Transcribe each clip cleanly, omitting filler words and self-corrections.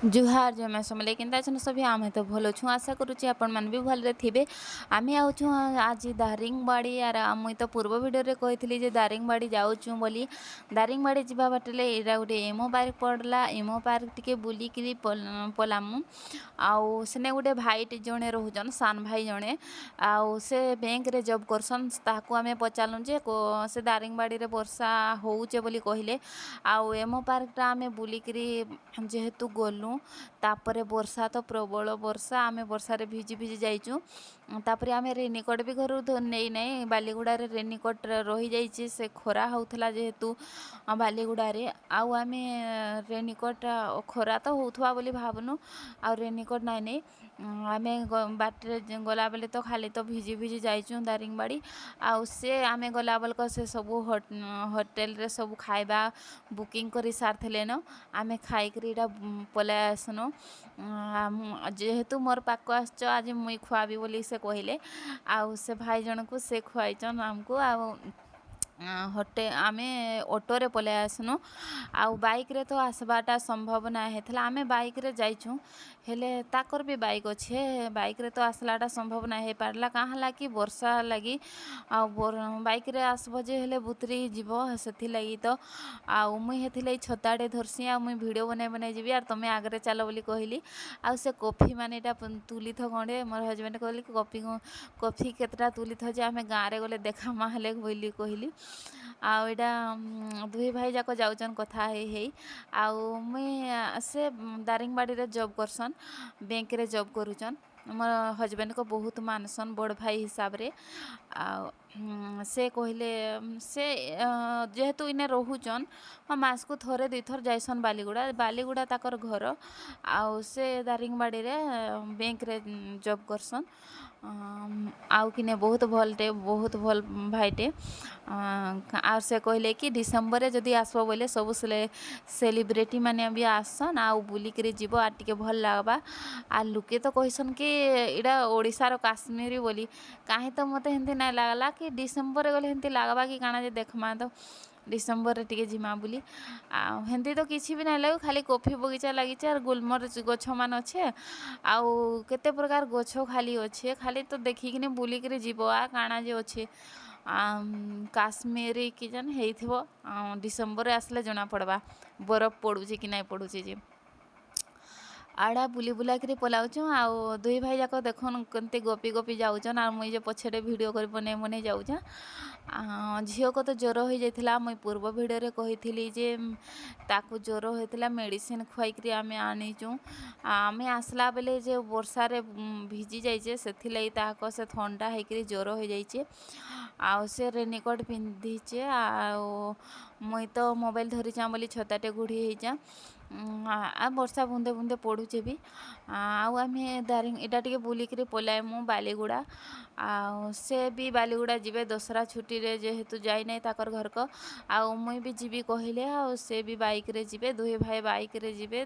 जुहार जमे समले केनता छन सभी आमे तो भलो छु आशा करूची आपण मन भी भल रे थिबे। आमे आउ छु आज दारिंगबाड़ी यार मुई तो पूर्व वीडियो रे कहितली जे दारिंगबाड़ी जाउ छु बोली। दारिंगबाड़ी जिबा बाटले एरा गुटे एमो पार्क पड़ला एमो पार्क टिके बुली किरी पलामु। आउ सेने गुटे भाई टे जणे रहउजन सान भाई जणे आउ से बैंक रे जॉब करसन ताकू आमे पचालु जे को से दारिंगबाड़ी रे वर्षा होउचे बोली कहिले। आउ एमो पार्क टा आमे बुली किरी जेहेतु गलु तापरे वर्षा तो प्रबल वर्षा आमे वर्षा रे भिजी भिजी जाइचु। तापरे आमे रेनिकोट भी घरु नेई नै बालीगुडा रे रेनिकोट रही जाइछि से खरा होउथला जेहेतु बालीगुडा रे आउ आमे रेनिकोट खरा तो होउथवा बोली भाबनु आउ रेनिकोट नाइ नै आमे बाटरे गला बेले तो खाली तो भिजी भिजी जाइचु दारिंगबाड़ी। आउ से आमे गला बेल को से सब होटल रे सब खाइबा बुकिंग करी सारथिले न आमे खाई करी इटा पलाय आसनु। जेहेतु मोर पाको आसछ आज मुई खुआबी बोली से कहिले आउ से भाई जनकु से खुआइचन हमकु आउ हटे आमे ऑटो रे पलाय आसनु। आउ बाइक रे तो आसबाटा संभव ना हेतला आमे बाइक रे जाइछु हेले ताकर भी बाइक अच्छे बाइक रे तो आसलाटा संभव ना हे पारला काहला कि वर्षा लगी आ बाइक रे आसबो जे हेले बुतरी जीवो सेथि लगी तो आउ मुई हेथि लई छताटे धरसी आ मुई वीडियो बनाई बनाई जीबी आर तमे आगरे चलो बोली कहली। आउ से कॉफी माने एटा तुली थ गंडे मोर हस्बैंड कहली कॉफी केतटा तुली थ जे आमे गारे गले देखा माहले बोली कहली। आउ एटा दुई भाई जाको जाउचन कथा हेई आउ मुई से दारिंगबाड़ी रे जॉब करसन बैंक रे जॉब करूचन मोर हस्बैंड को बहुत मानसन बड़ भाई हिसाब रे। आउ से कहले से जेहेतु इने रहूचन मास को थोरे दुई थर जाइसन बालीगुड़ा ताकर घर आउ से दारिंगबाड़ी रे बैंक रे जॉब करसन। आउ किने बहुत भल भाईटे आउ से कहले कि डिसेम्बर रे जदी आसबो बोले सब सेलिब्रिटी माने भी आसन आउ बुली करे जीवो आ टिके भल लागबा आ लुके तो कहसन कि इडा ओडिसा रो काश्मीरी बोली काहे तो मते हेंती नाइ लागला कि डिसेम्बर रे गले हेंती लागबा कि काना जे देखमा तो डिसेम्बर रे टिके जिमा बुली आ हेंती तो किछि भी नाइ लागो खाली कॉफी बगीचा लागिचे आर गुलमरिच गछ मान अच्छे आउ केते प्रकार गछ खाली अच्छे खाली तो देखि किने बुली करे जीवो आ काना जे अच्छे काश्मीरी कि जन हेइथिबो डिसेम्बर रे आसले जना पड़बा बरफ पड़ुचे कि नाइ पड़ुचे जे आड़ा बुली बुला करी पलाउछु आउ दुई भाई जाको देखन केनते गपी गपी जाउछन आ मुई जे पछेटे वीडियो कर बने बने जाउछा। झियो को तो ज्वर हो जाइथिला मुई पूर्व वीडियो रे कहिथिली जे ताकू ज्वर होइथिला मेडिसिन खुआई करी आमे आनिचु आमे आसला बेले जे वर्षा रे भिजी जाइचे सेथि लई ताको से ठंडा हे करी ज्वर हो जाइचे आउ से रेनिकोट पिंधिचे आउ मुई तो मोबाइल धरिचा बोली छताटे गुड़ी हेइचा आ वर्षा बुंदे बुंदे पड़ुचे भी आउ आमे दारिंग एटा टिके बुली करी पलायमु बालीगुड़ा आउ से भी बालीगुड़ा जिबे दसरा छुट्टी रे जेहेतु जाई नै ताकर घर को आउ मुई भी जीबी कहिले आउ से भी बाइक रे जिबे दुई भाई बाइक रे जिबे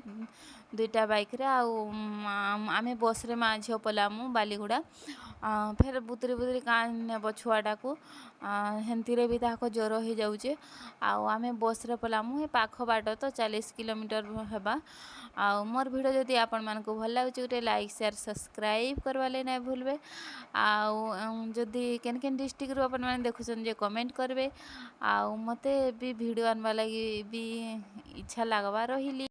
दुईटा बाइक रे आउ आमे बस रे मा झियो पलामु बालीगुड़ा फेर बुतरी बुतरी का नेबो छुआटा को हेंती रे भी ताको ज्वर हो जाउचे आउ आमे बस रे पलामु ए पाखो बाट तो 40 किलोमीटर हेबा। आउ मोर वीडियो जदि आपण मानको भल लागुचे उटे लाइक शेयर सब्सक्राइब करवा ले नै भूलबे आउ जदि केन केन डिस्ट्रिक्ट रो आपण माने देखुछन जे कमेंट करबे आउ मते भी वीडियो आनबा लागि भी इच्छा लागबा रहिली।